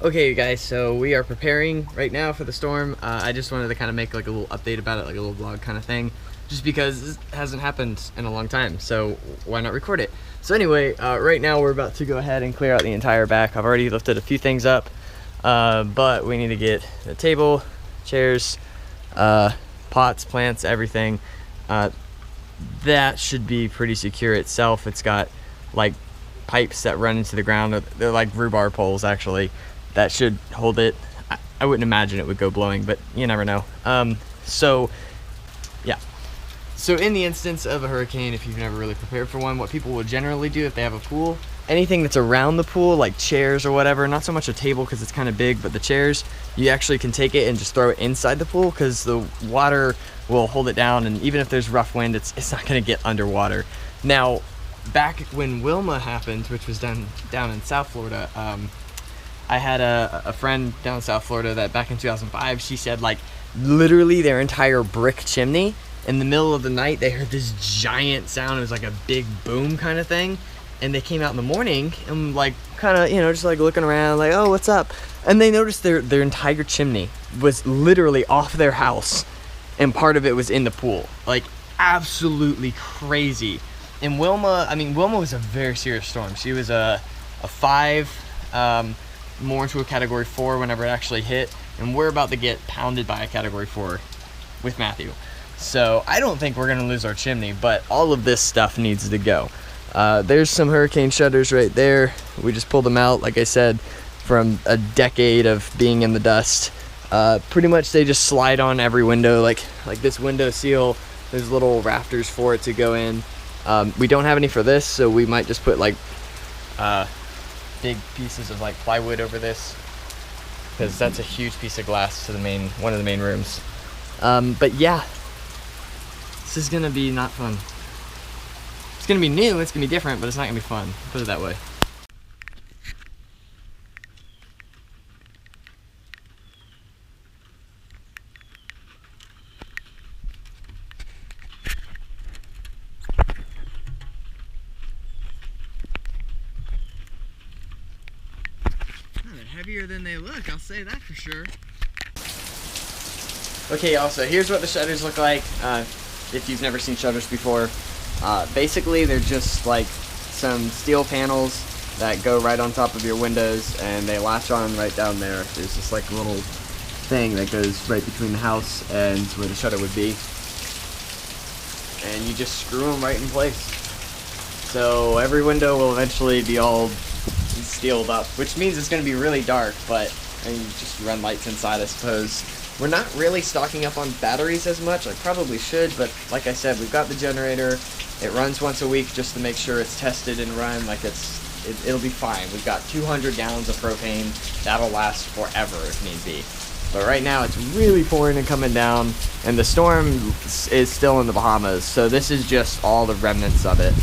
Okay, you guys, so we are preparing right now for the storm. I just wanted to kind of make like a little update about it, like a little vlog kind of thing, just because it hasn't happened in a long time, so why not record it? So anyway, right now we're about to go ahead and clear out the entire back. I've already lifted a few things up, but we need to get the table, chairs, pots, plants, everything. That should be pretty secure itself. It's got like pipes that run into the ground. They're like rhubarb poles actually. That should hold it. I wouldn't imagine it would go blowing, but you never know. So yeah. So in the instance of a hurricane, if you've never really prepared for one, what people will generally do if they have a pool, anything that's around the pool, like chairs or whatever, not so much a table because it's kind of big, but the chairs, you actually can take it and just throw it inside the pool because the water will hold it down, and even if there's rough wind, it's not going to get underwater. Now, back when Wilma happened, which was down in South Florida, I had a friend down in South Florida that back in 2005, she said like literally their entire brick chimney, in the middle of the night, they heard this giant sound. It was like a big boom kind of thing. And they came out in the morning and like kind of, just like looking around like, oh, what's up? And they noticed their entire chimney was literally off their house and part of it was in the pool. Like absolutely crazy. And Wilma was a very serious storm. She was a 5, more into a category 4 whenever it actually hit. And we're about to get pounded by a category 4 with Matthew. So I don't think we're gonna lose our chimney, but all of this stuff needs to go. There's some hurricane shutters right there. We just pulled them out, like I said, from a decade of being in the dust. Pretty much they just slide on every window, like this window seal. There's little rafters for it to go in. We don't have any for this, so we might just put like big pieces of like plywood over this, because that's a huge piece of glass to one of the main rooms. But yeah, this is gonna be not fun. It's gonna be new, it's gonna be different, but it's not gonna be fun, put it that way. They're heavier than they look, I'll say that for sure. Okay, y'all, so here's what the shutters look like, if you've never seen shutters before. Basically, they're just like some steel panels that go right on top of your windows, and they latch on right down there. There's just like a little thing that goes right between the house and where the shutter would be. And you just screw them right in place. So every window will eventually be all steeled up, which means it's going to be really dark, but you just run lights inside, I suppose. We're not really stocking up on batteries as much. I probably should, but like I said, we've got the generator. It runs once a week just to make sure it's tested and run. Like it'll be fine. We've got 200 gallons of propane. That'll last forever if need be. But right now it's really pouring and coming down, and the storm is still in the Bahamas. So this is just all the remnants of it.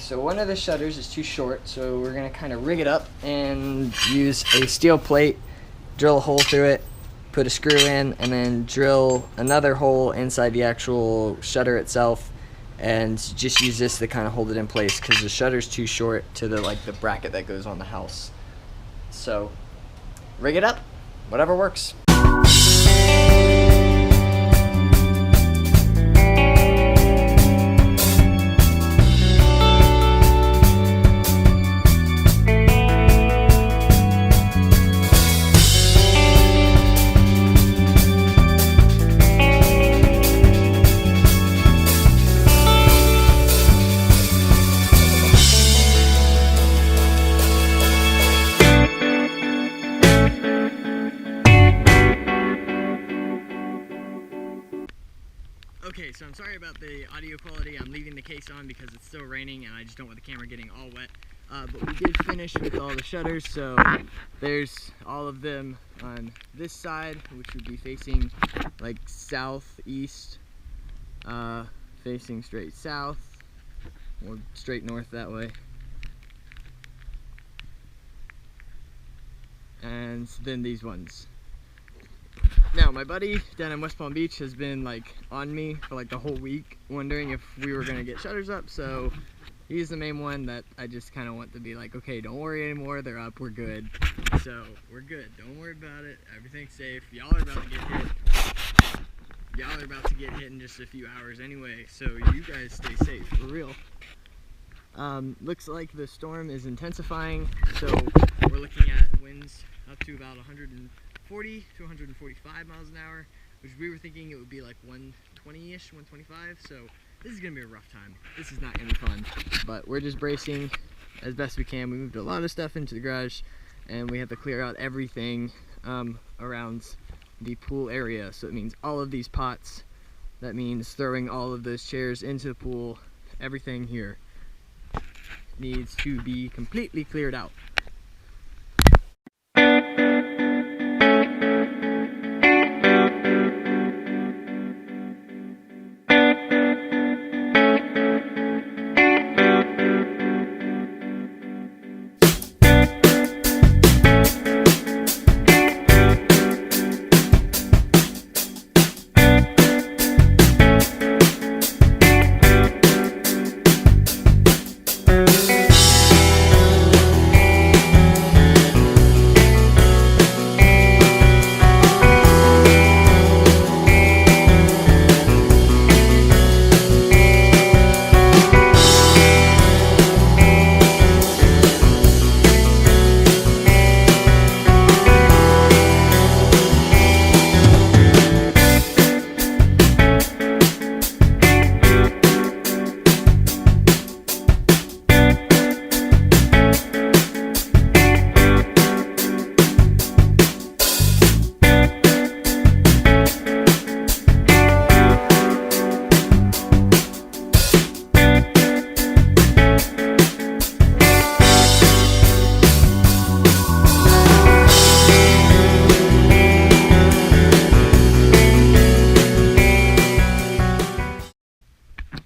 so one of the shutters is too short, so we're gonna kind of rig it up and use a steel plate, drill a hole through it, put a screw in, and then drill another hole inside the actual shutter itself, and just use this to kind of hold it in place because the shutter's too short to the bracket that goes on the house. So rig it up, whatever works. Okay, so I'm sorry about the audio quality. I'm leaving the case on because it's still raining and I just don't want the camera getting all wet. But we did finish with all the shutters, so there's all of them on this side, which would be facing like southeast, facing straight south, or straight north that way. And then these ones. Now, my buddy down in West Palm Beach has been like on me for like the whole week, wondering if we were gonna get shutters up, so he's the main one that I just kind of want to be like, okay, don't worry anymore, they're up, we're good. So, we're good, don't worry about it, everything's safe. Y'all are about to get hit. Y'all are about to get hit in just a few hours anyway, so you guys stay safe, for real. Looks like the storm is intensifying, so we're looking at winds up to about 140 to 145 miles an hour, which we were thinking it would be like 120-ish, 125, so this is gonna be a rough time. This is not gonna be fun, but we're just bracing as best we can. We moved a lot of stuff into the garage, and we have to clear out everything around the pool area, so it means all of these pots. That means throwing all of those chairs into the pool. Everything here needs to be completely cleared out.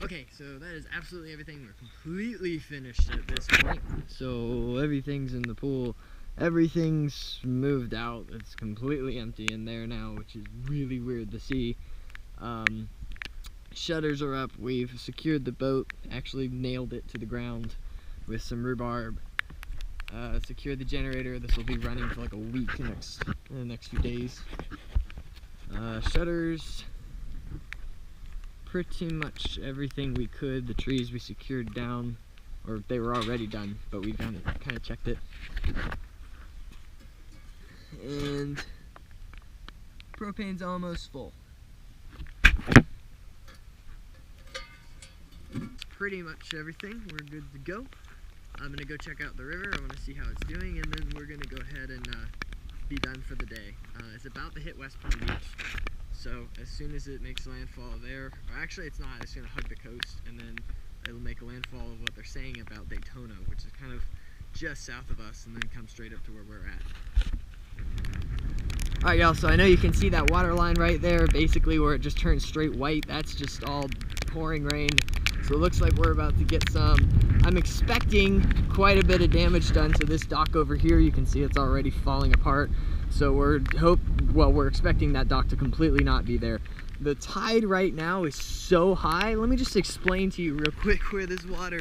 Okay, so that is absolutely everything. We're completely finished at this point. So everything's in the pool. Everything's moved out. It's completely empty in there now, which is really weird to see. Shutters are up. We've secured the boat. Actually nailed it to the ground with some rhubarb. Secured the generator. This will be running for like a week in the next few days. Shutters. Pretty much everything we could. The trees we secured down, or they were already done, but we kind of checked it. And propane's almost full. Pretty much everything. We're good to go. I'm gonna go check out the river. I want to see how it's doing, and then we're gonna go ahead and be done for the day. It's about to hit West Palm Beach. So as soon as it makes landfall there, or actually it's not, it's going to hug the coast, and then it'll make a landfall of what they're saying about Daytona, which is kind of just south of us, and then come straight up to where we're at. Alright y'all, so I know you can see that water line right there, basically where it just turns straight white. That's just all pouring rain. So it looks like we're about to get some. I'm expecting quite a bit of damage done to this dock over here. You can see it's already falling apart. So we're expecting that dock to completely not be there. The tide right now is so high. Let me just explain to you real quick where this water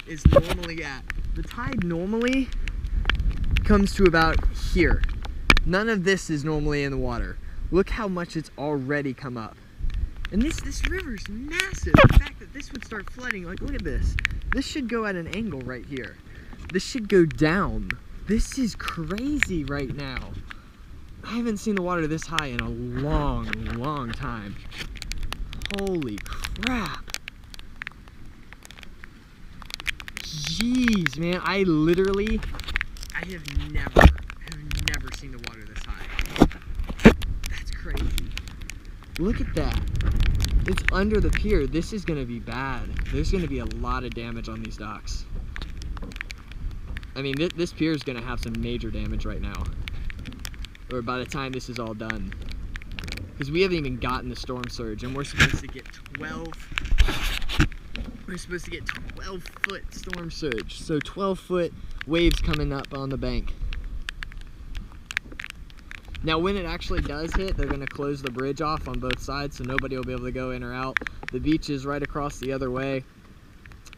is normally at. The tide normally comes to about here. None of this is normally in the water. Look how much it's already come up. And this river's massive. The fact that this would start flooding, like look at this. This should go at an angle right here. This should go down. This is crazy right now. I haven't seen the water this high in a long, long time. Holy crap. Jeez, man, I have never seen the water this high. That's crazy. Look at that. It's under the pier. This is gonna be bad. There's gonna be a lot of damage on these docks. I mean, this pier is gonna have some major damage right now. Or by the time this is all done. Because we haven't even gotten the storm surge, and we're supposed to get 12-foot storm surge. So 12-foot waves coming up on the bank. Now when it actually does hit, they're gonna close the bridge off on both sides so nobody will be able to go in or out. The beach is right across the other way.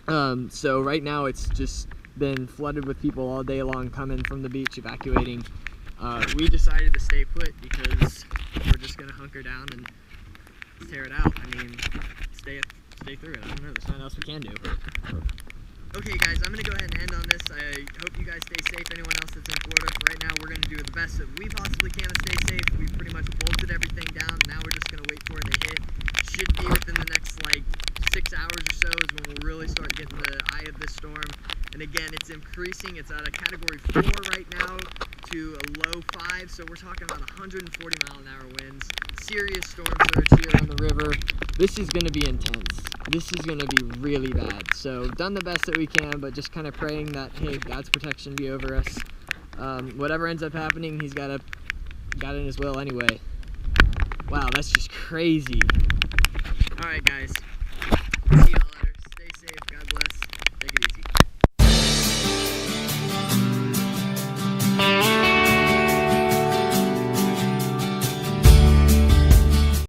So right now it's just been flooded with people all day long coming from the beach, evacuating. We decided to stay put because we're just gonna hunker down and tear it out. I mean, stay through it. I don't know, there's nothing else we can do. Okay guys, I'm gonna go ahead and end on this. I hope you guys stay safe. Anyone else that's in Florida, for right now we're gonna do the best that we possibly can to stay safe. We've pretty much bolted everything down. Now we're just gonna wait for it to hit. Should be within the next like 6 hours or so is when we'll really start getting the eye of this storm. And again, it's increasing. It's at a category 4 right now to a low 5, so we're talking about 140 mile-an-hour winds. Serious storm surge here on the river. This is going to be intense. This is going to be really bad. So done the best that we can, but just kind of praying that, hey, God's protection be over us. Whatever ends up happening, he's got it in his will anyway. Wow, that's just crazy. All right, guys. See y'all.